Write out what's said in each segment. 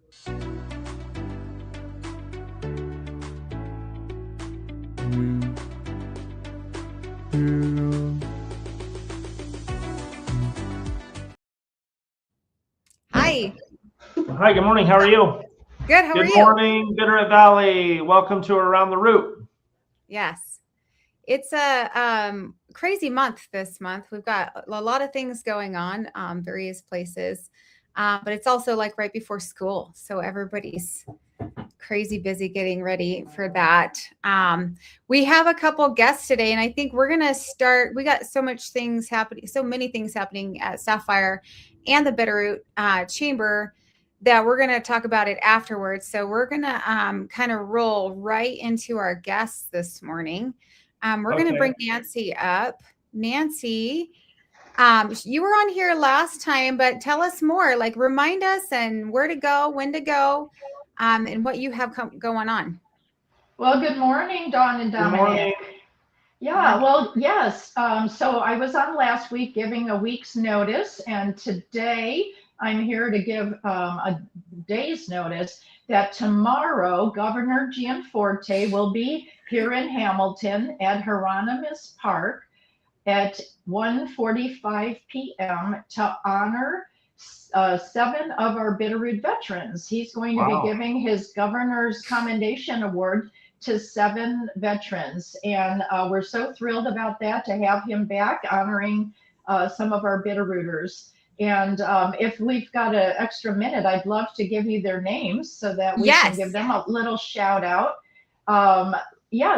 Hi. Hi, good morning. How are you? Good. How are you? Good morning, Bitterroot Valley. Welcome to Around the Root. Yes. It's a crazy month this month. We've got a lot of things going on, various places, but it's also like right before school. So everybody's crazy busy getting ready for that. We have a couple guests today, and I think we're going to start. We got so many things happening at Sapphire and the Bitterroot Chamber that we're going to talk about it afterwards. So we're going to kind of roll right into our guests this morning. We're going to bring Nancy up. Nancy, you were on here last time, but tell us more. Like, remind us and where to go, when to go, and what you have going on. Well, good morning, Dawn and Dominic. Good morning. Yeah, well, yes. So I was on last week giving a week's notice, and today I'm here to give a day's notice that tomorrow Governor Gianforte will be here in Hamilton at Hieronymus Park at 1:45 p.m. to honor 7 of our Bitterroot veterans. He's going to be giving his Governor's Commendation Award to 7 veterans. And we're so thrilled about that, to have him back honoring some of our Bitterrooters. And if we've got an extra minute, I'd love to give you their names so that we can give them a little shout out.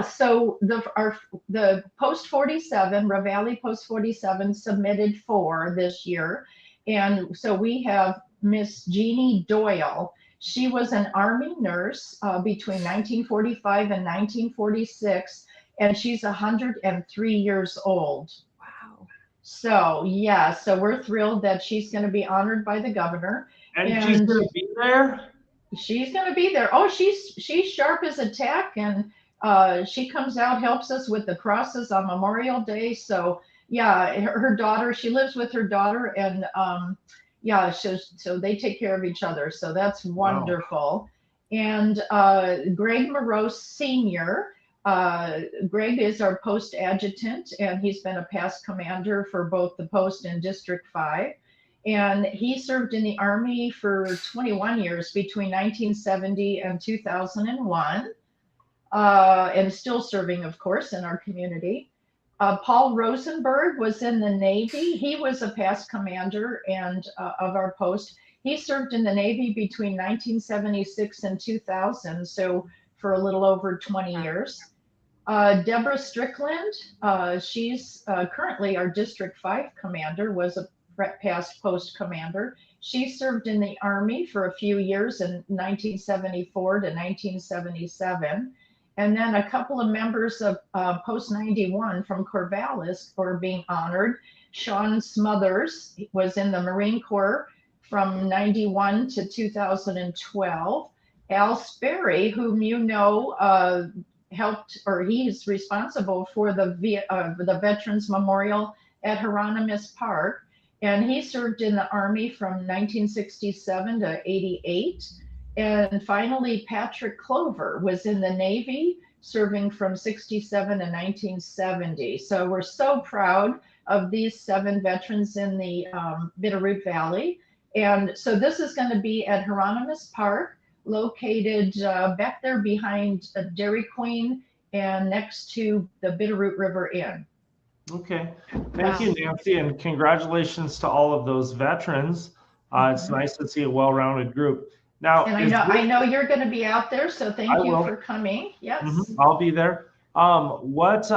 So the Post 47, Ravalli Post 47 submitted 4 this year. And so we have Miss Jeannie Doyle. She was an Army nurse between 1945 and 1946, and she's 103 years old. Wow. So, yeah, so we're thrilled that she's going to be honored by the governor. And she's going to be there? She's going to be there. Oh, she's sharp as a tack, and she comes out, helps us with the crosses on Memorial Day. So, yeah, her daughter, she lives with her daughter, and so they take care of each other. So that's wonderful. Wow. And Greg Morose Sr., Greg is our post adjutant, and he's been a past commander for both the post and District 5. And he served in the Army for 21 years between 1970 and 2001, and still serving, of course, in our community. Paul Rosenberg was in the Navy. He was a past commander and of our post. He served in the Navy between 1976 and 2000, so for a little over 20 years. Deborah Strickland, she's currently our District 5 commander, was a past post commander. She served in the Army for a few years in 1974 to 1977. And then a couple of members of Post 91 from Corvallis were being honored. Sean Smothers was in the Marine Corps from 91 to 2012. Al Sperry, whom you know, helped, or he's responsible for the Veterans Memorial at Hieronymus Park. And he served in the Army from 1967 to 88. And finally, Patrick Clover was in the Navy, serving from 67 to 1970. So we're so proud of these 7 veterans in the Bitterroot Valley. And so this is going to be at Hieronymus Park, located back there behind Dairy Queen and next to the Bitterroot River Inn. Okay. Thank you, Nancy, and congratulations to all of those veterans. It's nice to see a well-rounded group. Now, and I know you're going to be out there, so thank you for coming. Yes, I'll be there. What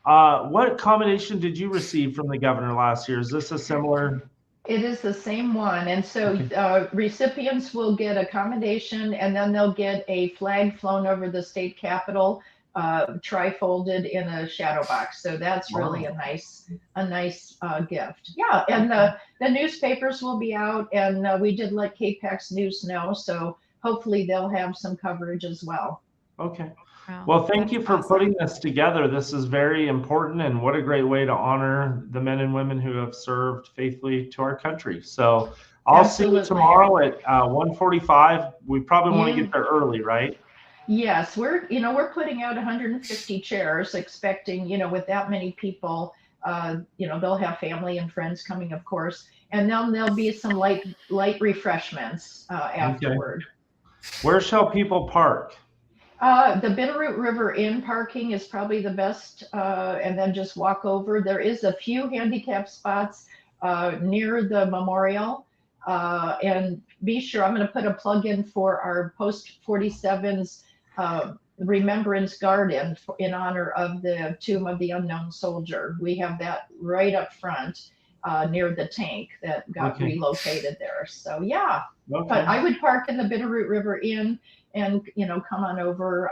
accommodation did you receive from the governor last year? Is this a similar? It is the same one, and so recipients will get accommodation, and then they'll get a flag flown over the state capitol, tri-folded in a shadow box. So that's really a nice gift. Yeah, and the newspapers will be out, and we did let KPAX News know, so hopefully they'll have some coverage as well. Okay. Well, thank you for putting this together. This is very important, and what a great way to honor the men and women who have served faithfully to our country. So I'll see you Absolutely. tomorrow at 1:45. We probably want to Yeah. get there early, right? Yes, we're putting out 150 chairs, expecting, with that many people, they'll have family and friends coming, of course, and then there'll be some light refreshments Okay. afterward. Where shall people park? The Bitterroot River Inn parking is probably the best, and then just walk over. There is a few handicap spots near the memorial. And be sure, I'm going to put a plug in for our Post 47's Remembrance Garden in honor of the Tomb of the Unknown Soldier. We have that right up front near the tank that got relocated there. So yeah, but I would park in the Bitterroot River Inn and come on over.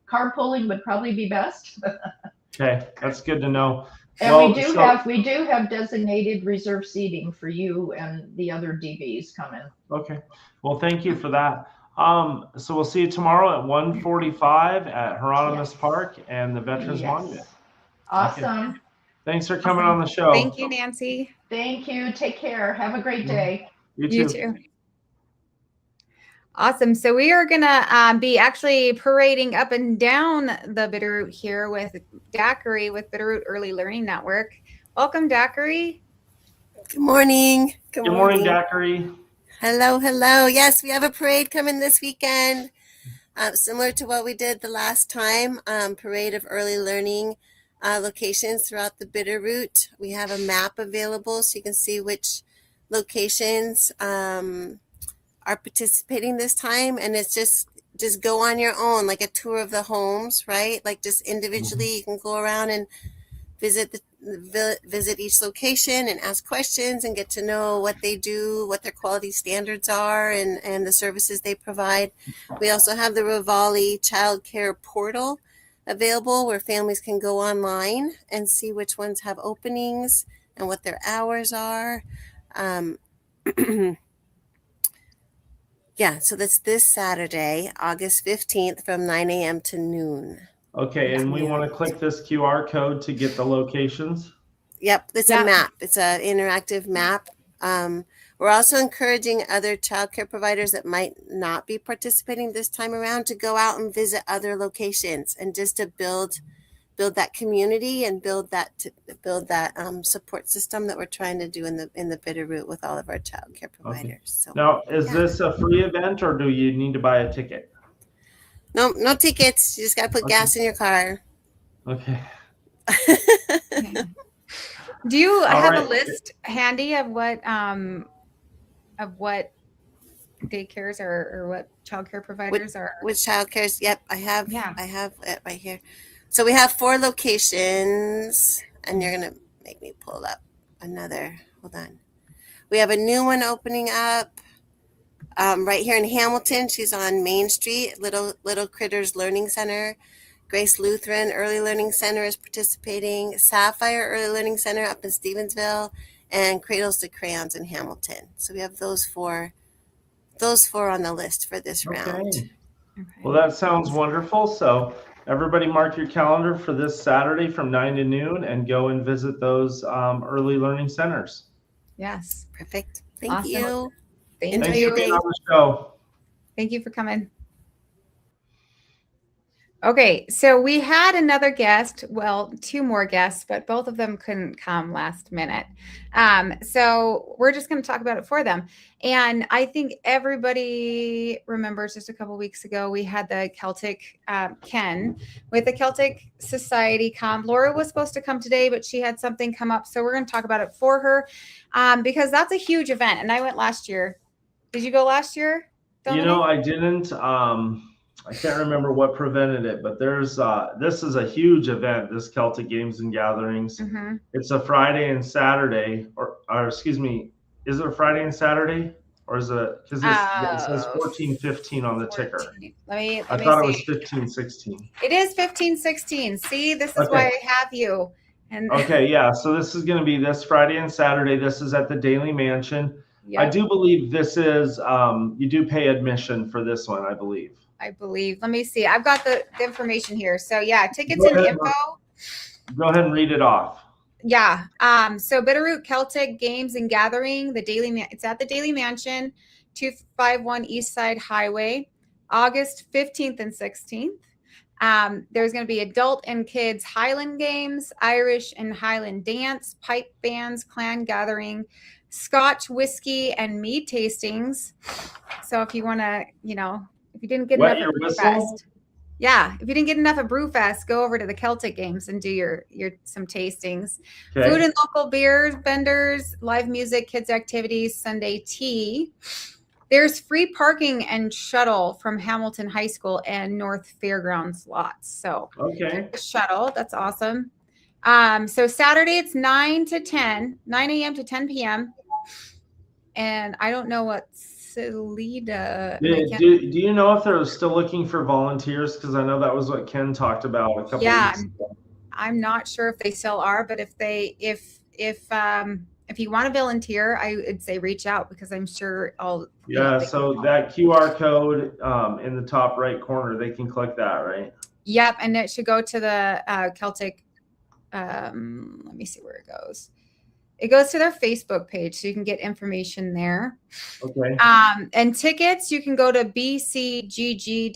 Carpooling would probably be best. Okay, that's good to know. And we do have designated reserve seating for you and the other DBs coming. Okay, well, thank you for that. So we'll see you tomorrow at 1:45 at Hieronymus Park and the Veterans Monument. Awesome. Okay. Thanks for coming on the show. Thank you, Nancy. Thank you. Take care. Have a great day. You too. Awesome. So we are going to be actually parading up and down the Bitterroot here with Daiquiri with Bitterroot Early Learning Network. Welcome, Daiquiri. Good morning. Good morning, Daiquiri. Hello, hello. Yes, we have a parade coming this weekend, similar to what we did the last time, parade of early learning locations throughout the Bitterroot. We have a map available so you can see which locations are participating this time, and it's just go on your own, like a tour of the homes, right? Like just individually, you can go around and visit each location and ask questions and get to know what they do, what their quality standards are, and the services they provide. We also have the Rivali Child Care Portal available where families can go online and see which ones have openings and what their hours are. Yeah, so that's this Saturday, August 15th from 9 a.m. to noon. Okay, and we want to click this QR code to get the locations? Yep, it's a map. It's an interactive map. We're also encouraging other childcare providers that might not be participating this time around to go out and visit other locations and just to build that community and build that support system that we're trying to do in the Bitterroot with all of our childcare providers. Okay. So now, is this a free event or do you need to buy a ticket? No tickets. You just got to put gas in your car. Okay. Do you have a list handy of what daycares or what childcare providers are? With childcares, yep, I have it right here. So we have 4 locations, and you're gonna make me pull up another. Hold on. We have a new one opening up right here in Hamilton. She's on Main Street, Little Critters Learning Center. Grace Lutheran Early Learning Center is participating. Sapphire Early Learning Center up in Stevensville, and Cradles to Crayons in Hamilton. So we have those four on the list for this round. Okay. Well, that sounds wonderful. So everybody mark your calendar for this Saturday from 9 to noon and go and visit those early learning centers. Yes. Perfect. Thank you. Thank Thanks you for being on the show. Thank you for coming. Okay, so we had another guest, well, 2 more guests, but both of them couldn't come last minute. So we're just going to talk about it for them. And I think everybody remembers just a couple weeks ago, we had the Celtic Ken with the Celtic Society come. Laura was supposed to come today, but she had something come up. So we're going to talk about it for her because that's a huge event. And I went last year. Did you go last year, Dominic? You know, I didn't. I can't remember what prevented it, but this is a huge event, this Celtic Games and Gatherings. Mm-hmm. It's a Friday and Saturday, or excuse me, is it a Friday and Saturday? Or is it, because it says 14-15 on the ticker. I thought it was 15-16. It is 15-16. See, this is why I have you. And okay, yeah, so this is going to be this Friday and Saturday. This is at the Daily Mansion. Yep. I do believe this is, you do pay admission for this one, I believe. Let me see. I've got the information here. So yeah, tickets and info. Go ahead and read it off. Yeah. So Bitterroot Celtic Games and Gathering, it's at the Daily Mansion, 251 East Side Highway, August 15th and 16th. There's going to be adult and kids Highland games, Irish and Highland dance, pipe bands, clan gathering, Scotch whiskey and mead tastings. So if you want to, if you didn't get Wet enough your at whistle. Brewfest, yeah, if you didn't get enough at Brewfest, go over to the Celtic Games and do your some tastings. Okay. Food and local beers, vendors, live music, kids activities, Sunday tea. There's free parking and shuttle from Hamilton High School and North Fairgrounds lots. So Okay. shuttle, that's awesome. So Saturday it's 9 a.m. to 10 p.m. And I don't know what Salida. Do you know if they're still looking for volunteers? Because I know that was what Ken talked about a couple weeks ago. I'm not sure if they still are, but if you want to volunteer, I would say reach out because I'm sure I'll. Yeah. So that QR code in the top right corner, they can click that, right? Yep, and it should go to the Celtic. Let me see where it goes. It goes to their Facebook page, so you can get information there. Okay. And tickets, you can go to bcgg.org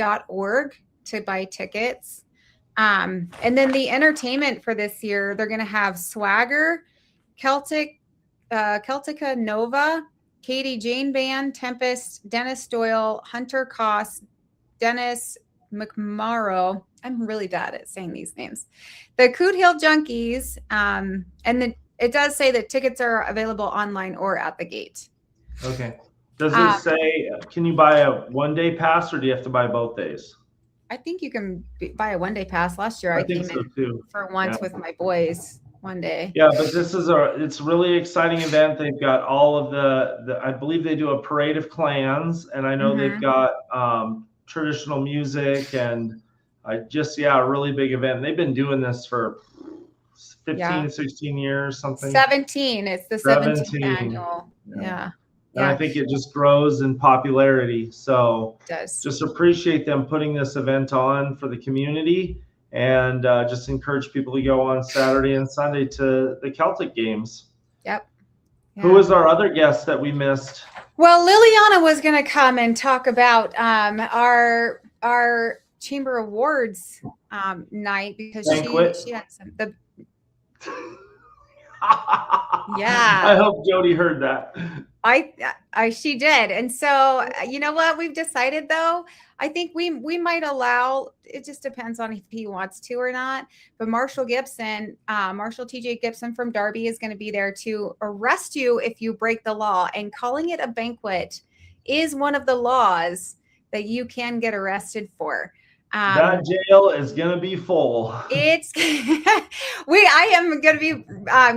to buy tickets. And then the entertainment for this year, they're going to have Swagger, Celtica Nova, Katie Jane Band, Tempest, Dennis Doyle, Hunter Koss, Dennis McMorrow. I'm really bad at saying these names. The Coot Hill Junkies, and then it does say that tickets are available online or at the gate. Okay. Does it say, can you buy a one-day pass or do you have to buy both days? I think you can buy a one-day pass. Last year I came in for once with my boys one day. Yeah, but it's a really exciting event. They've got all of the I believe they do a parade of clans, and I know they've got traditional music and a really big event. They've been doing this for 15, 16 years, something. 17. It's the 17th annual. Yeah. And I think it just grows in popularity. So it does. Just appreciate them putting this event on for the community, and just encourage people to go on Saturday and Sunday to the Celtic Games. Yep. Yeah. Who was our other guest that we missed? Well, Liliana was going to come and talk about our Chamber Awards night because she had some. Yeah. I hope Jody heard that. She did. And so, you know what we've decided though? I think we might allow, it just depends on if he wants to or not. But Marshall TJ Gibson from Darby is going to be there to arrest you if you break the law. And calling it a banquet is one of the laws that you can get arrested for. That jail is going to be full. I am going to be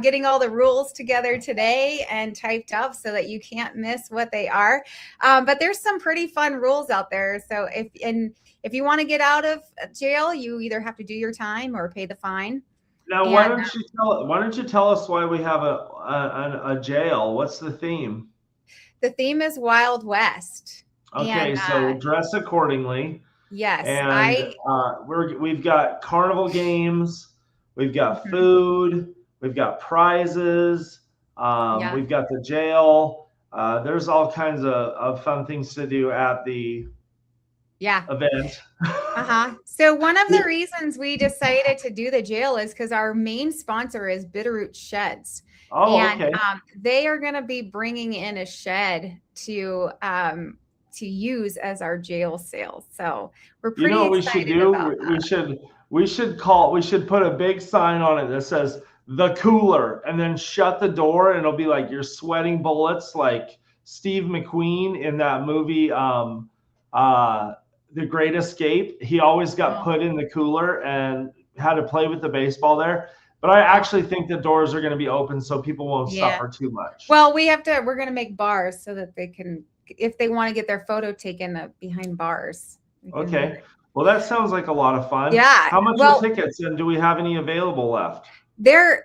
getting all the rules together today and typed up so that you can't miss what they are. But there's some pretty fun rules out there. So if you want to get out of jail, you either have to do your time or pay the fine. Now, why don't you tell us why we have a jail? What's the theme? The theme is Wild West. Okay, so dress accordingly. Yes, and we've got carnival games, we've got food, we've got prizes, we've got the jail. There's all kinds of fun things to do at the event. So one of the reasons we decided to do the jail is because our main sponsor is Bitterroot Sheds. Okay. They are going to be bringing in a shed to use as our jail sales. So we're pretty excited about that. We should put a big sign on it that says the cooler and then shut the door, and it'll be like you're sweating bullets like Steve McQueen in that movie The Great Escape. He always got put in the cooler and had to play with the baseball there. But I actually think the doors are going to be open so people won't suffer too much. Well, we're going to make bars so that they can, if they want to get their photo taken behind bars. Okay. Well, that sounds like a lot of fun. Yeah. How much are tickets, and do we have any available left? There's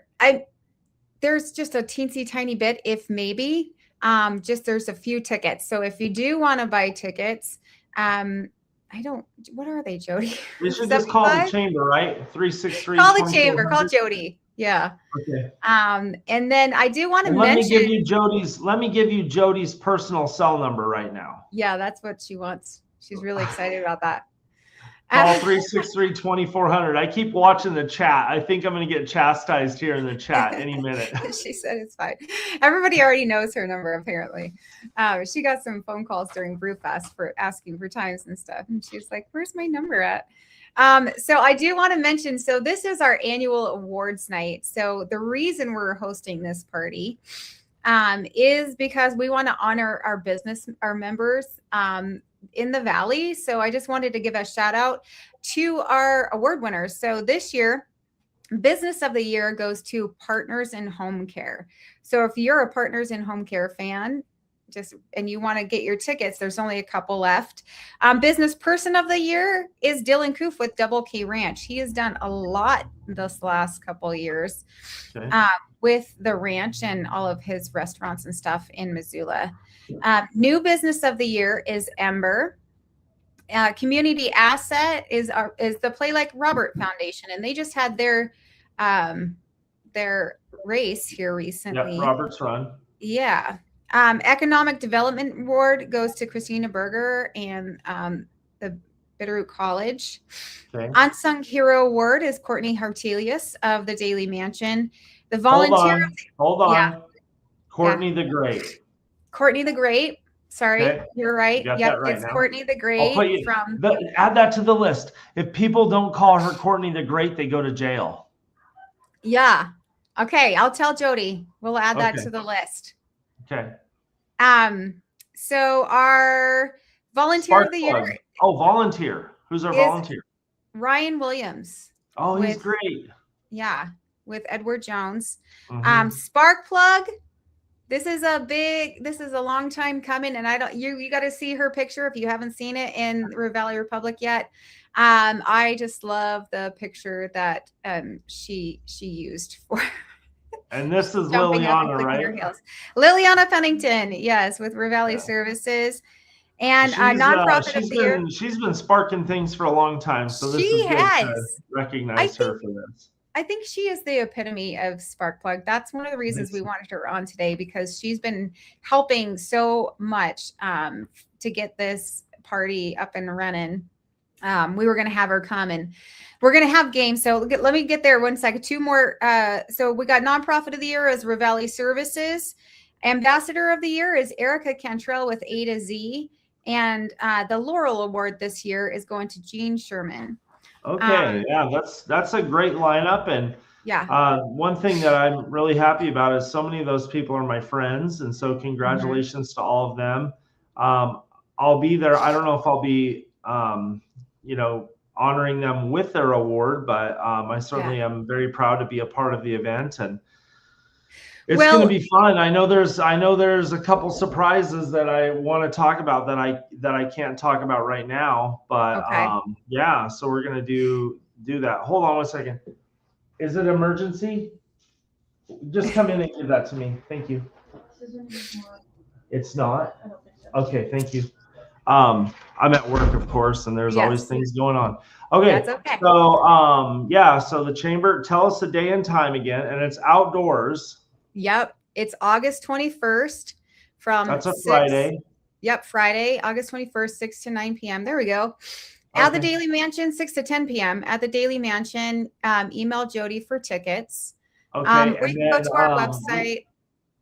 just a teensy tiny bit, if maybe. There's a few tickets. So if you do want to buy tickets, what are they, Jody? We should just call the chamber, right? 363. Call the chamber. Call Jody. Yeah. Okay. And then I do want to Let mention. Let me give you Jody's personal cell number right now. Yeah, that's what she wants. She's really excited about that. Call 363-2400. I keep watching the chat. I think I'm going to get chastised here in the chat any minute. She said it's fine. Everybody already knows her number, apparently. She got some phone calls during Brewfest for asking for times and stuff. And she's like, where's my number at? So I do want to mention, so this is our annual awards night. So the reason we're hosting this party is because we want to honor our members in the Valley. So I just wanted to give a shout out to our award winners. So this year, Business of the Year goes to Partners in Home Care. So if you're a Partners in Home Care fan, and you want to get your tickets, there's only a couple left. Business Person of the Year is Dylan Koof with Double K Ranch. He has done a lot this last couple of years with the ranch and all of his restaurants and stuff in Missoula. New Business of the Year is Ember. Community Asset is the Play Like Robert Foundation, and they just had their race here recently. Yeah, Robert's Run. Yeah. Economic Development Award goes to Christina Berger and the Bitterroot College. Okay. Unsung Hero Award is Courtney Hartelius of the Daily Mansion. The volunteer. Hold on. Yeah. Courtney the Great. Courtney the Great. Sorry, okay. You're right. Yep, right it's now. Courtney the Great. Add that to the list. If people don't call her Courtney the Great, they go to jail. Yeah. Okay, I'll tell Jody. We'll add that to the list. Okay. So our volunteer of the year. Oh, volunteer. Who's our volunteer? Ryan Williams. Oh, he's great. Yeah, with Edward Jones. Spark Plug. This is a long time coming, and you got to see her picture if you haven't seen it in Valley Republic yet. I just love the picture that she used for. And this is Liliana, right? Liliana Pennington, yes, with Valley Services. And nonprofit of the year. She's been sparking things for a long time, so this is good to recognize her for this. I think she is the epitome of Sparkplug. That's one of the reasons we wanted her on today, because she's been helping so much to get this party up and running. We were going to have her come, and we're going to have games. So let me get there one second. Two more. So we got nonprofit of the year as Valley Services. Ambassador of the year is Erica Cantrell with A to Z. And the Laurel Award this year is going to Jean Sherman. Okay, that's a great lineup, and one thing that I'm really happy about is so many of those people are my friends, and so congratulations to all of them. I'll be there. I don't know if I'll be, honoring them with their award, but I certainly am very proud to be a part of the event, and it's going to be fun. I know there's a couple surprises that I want to talk about that I can't talk about right now, but so we're going to do that. Hold on one second. Is it emergency? Just come in and give that to me. Thank you. It's not? I don't think so. Okay, thank you. I'm at work, of course, and there's always things going on. Okay. That's okay. So so the chamber, tell us the day and time again, and it's outdoors. Yep. It's August 21st from That's a Friday. Yep. Friday, August 21st, 6 to 9 p.m. There we go. At the Daily Mansion, 6 to 10 p.m. At the Daily Mansion, email Jody for tickets. Okay. We can go to our website.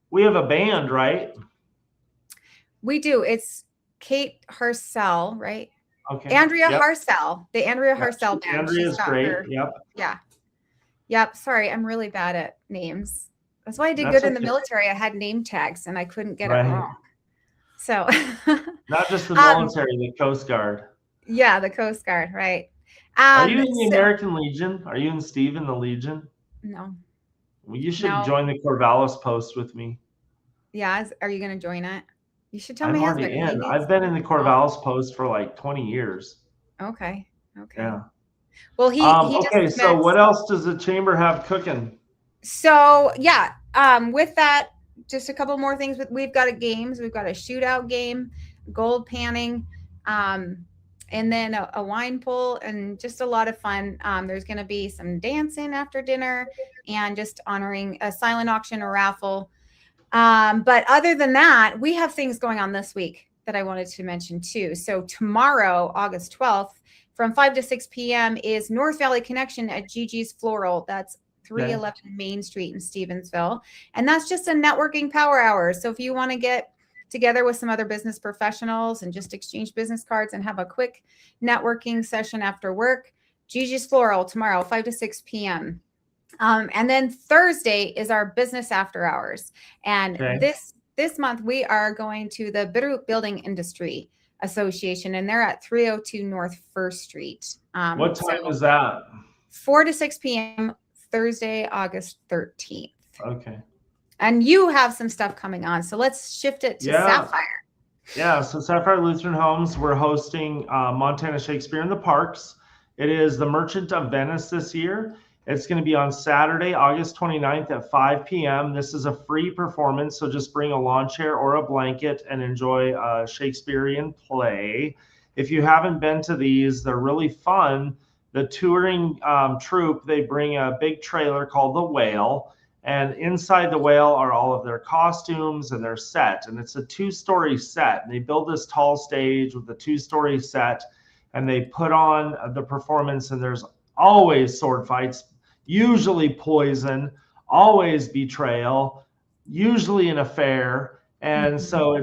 We have a band, right? We do. It's Kate Harcel, right? Okay. Andrea Harcel. The Andrea Harcel band. Andrea's great. Yep. Yeah. Yep. Sorry, I'm really bad at names. That's why I did good in the military. I had name tags and I couldn't get it wrong. So not just the military, the Coast Guard. Yeah, the Coast Guard, right. Are you in the American Legion? Are you and Steve in the Legion? No. Well, you should join the Corvallis post with me. Yeah, are you going to join it? You should tell me. I'm already in. I've been in the Corvallis post for like 20 years. Okay. Yeah. Well, he okay, so what else does the chamber have cooking? So with that, just a couple more things. We've got games. We've got a shootout game, gold panning, and then a wine pull and just a lot of fun. There's going to be some dancing after dinner and just honoring a silent auction or raffle. But other than that, we have things going on this week that I wanted to mention too. So tomorrow, August 12th, from 5 to 6 p.m. is North Valley Connection at Gigi's Floral. That's 311 Main Street in Stevensville. And that's just a networking power hour. So if you want to get together with some other business professionals and just exchange business cards and have a quick networking session after work, Gigi's Floral tomorrow, 5 to 6 p.m. And then Thursday is our business after hours. And this month we are going to the Bitterroot Building Industry Association, and they're at 302 North First Street. What time is that? 4 to 6 p.m. Thursday, August 13th. Okay. And you have some stuff coming on, so let's shift it to Sapphire. Yeah, so Sapphire Lutheran Homes, we're hosting Montana Shakespeare in the Parks. It is the Merchant of Venice this year. It's going to be on Saturday, August 29th at 5 p.m. This is a free performance, so just bring a lawn chair or a blanket and enjoy a Shakespearean play. If you haven't been to these, they're really fun. The touring troupe, they bring a big trailer called the Whale, and inside the Whale are all of their costumes and their set, and it's a 2-story set. And they build this tall stage with a 2-story set, and they put on the performance, and there's always sword fights, usually poison, always betrayal, usually an affair. And so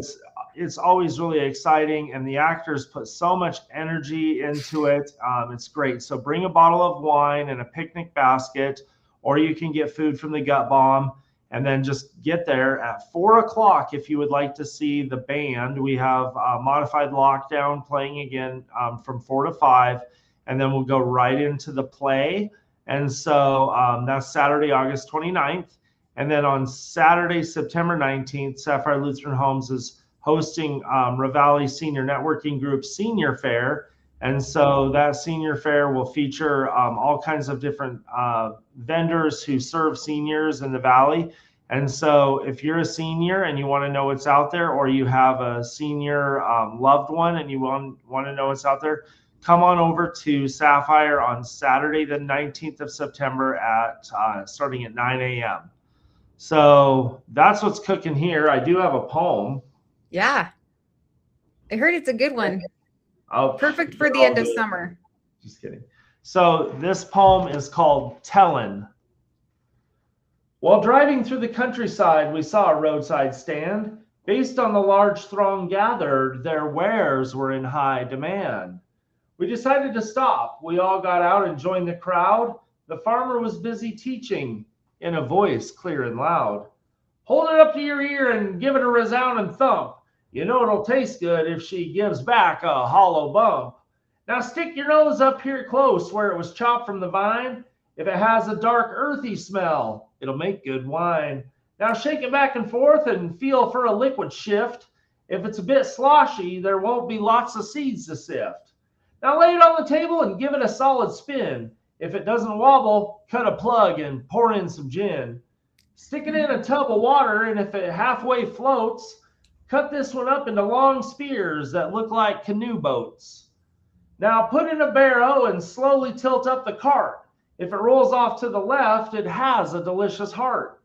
it's always really exciting, and the actors put so much energy into it. It's great. So bring a bottle of wine and a picnic basket, or you can get food from the Gut Bomb, and then just get there at 4 o'clock if you would like to see the band. We have Modified Lockdown playing again from 4 to 5, and then we'll go right into the play. And so that's Saturday, August 29th. And then on Saturday, September 19th, Sapphire Lutheran Homes is hosting Ravalli Senior Networking Group Senior Fair. And so that senior fair will feature all kinds of different vendors who serve seniors in the Valley. And so if you're a senior and you want to know what's out there, or you have a senior loved one and you want to know what's out there, come on over to Sapphire on Saturday, the 19th of September at starting at 9 a.m. So that's what's cooking here. I do have a poem. Yeah. I heard it's a good one. Oh, perfect for the end of summer. Just kidding. So this poem is called Tellin'. While driving through the countryside, we saw a roadside stand. Based on the large throng gathered, their wares were in high demand. We decided to stop. We all got out and joined the crowd. The farmer was busy teaching in a voice clear and loud. Hold it up to your ear and give it a resounding thump. You know it'll taste good if she gives back a hollow bump. Now stick your nose up here close where it was chopped from the vine. If it has a dark earthy smell, it'll make good wine. Now shake it back and forth and feel for a liquid shift. If it's a bit sloshy, there won't be lots of seeds to sift. Now lay it on the table and give it a solid spin. If it doesn't wobble, cut a plug and pour in some gin. Stick it in a tub of water, and if it halfway floats, cut this one up into long spears that look like canoe boats. Now put in a barrow and slowly tilt up the cart. If it rolls off to the left, it has a delicious heart.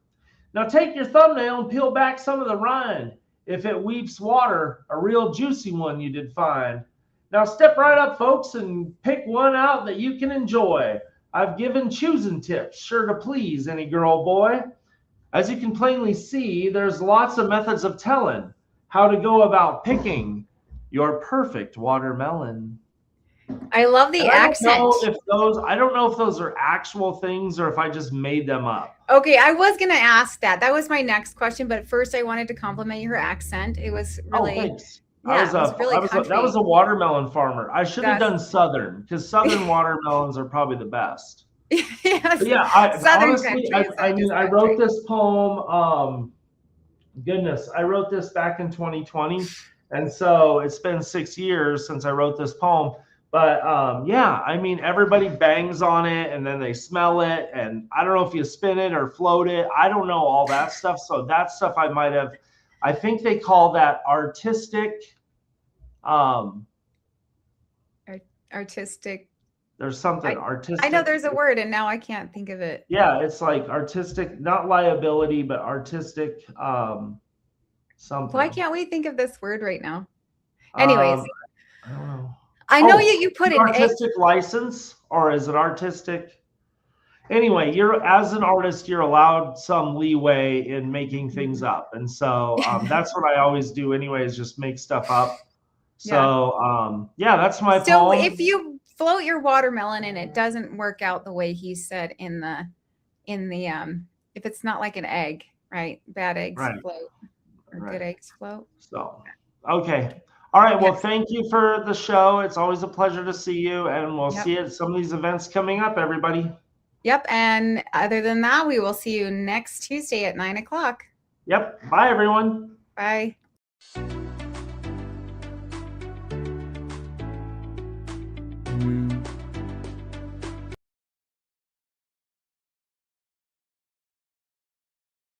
Now take your thumbnail and peel back some of the rind. If it weeps water, a real juicy one you did find. Now step right up, folks, and pick one out that you can enjoy. I've given choosing tips, sure to please any girl or boy. As you can plainly see, there's lots of methods of telling how to go about picking your perfect watermelon. I love the accent. I don't know if those are actual things or if I just made them up. Okay, I was going to ask that. That was my next question, but first I wanted to compliment your accent. It was really... Oh, thanks. That was a watermelon farmer. I should have done Southern, because Southern watermelons are probably the best. Yes. But yeah, I wrote this poem. I wrote this back in 2020, and so it's been 6 years since I wrote this poem. But everybody bangs on it, and then they smell it, and I don't know if you spin it or float it. I don't know all that stuff. So that stuff I think they call that artistic Artistic. There's something I artistic. know there's a word and now I can't think of it. Yeah, it's like artistic, not liability, but artistic something. Why can't we think of this word right now? Anyways, I don't know. I know you put an artistic license, or is it artistic? Anyway, as an artist, you're allowed some leeway in making things up, and so that's what I always do. Anyways, just make stuff up. So that's my poem. So if you float your watermelon and it doesn't work out the way he said in the if it's not like an egg, right? Bad eggs float, or good eggs float. So okay. All right. Well, thank you for the show. It's always a pleasure to see you, and we'll see you at some of these events coming up, everybody. Yep. And other than that, we will see you next Tuesday at 9 o'clock. Yep. Bye, everyone. Bye. Mm-hmm.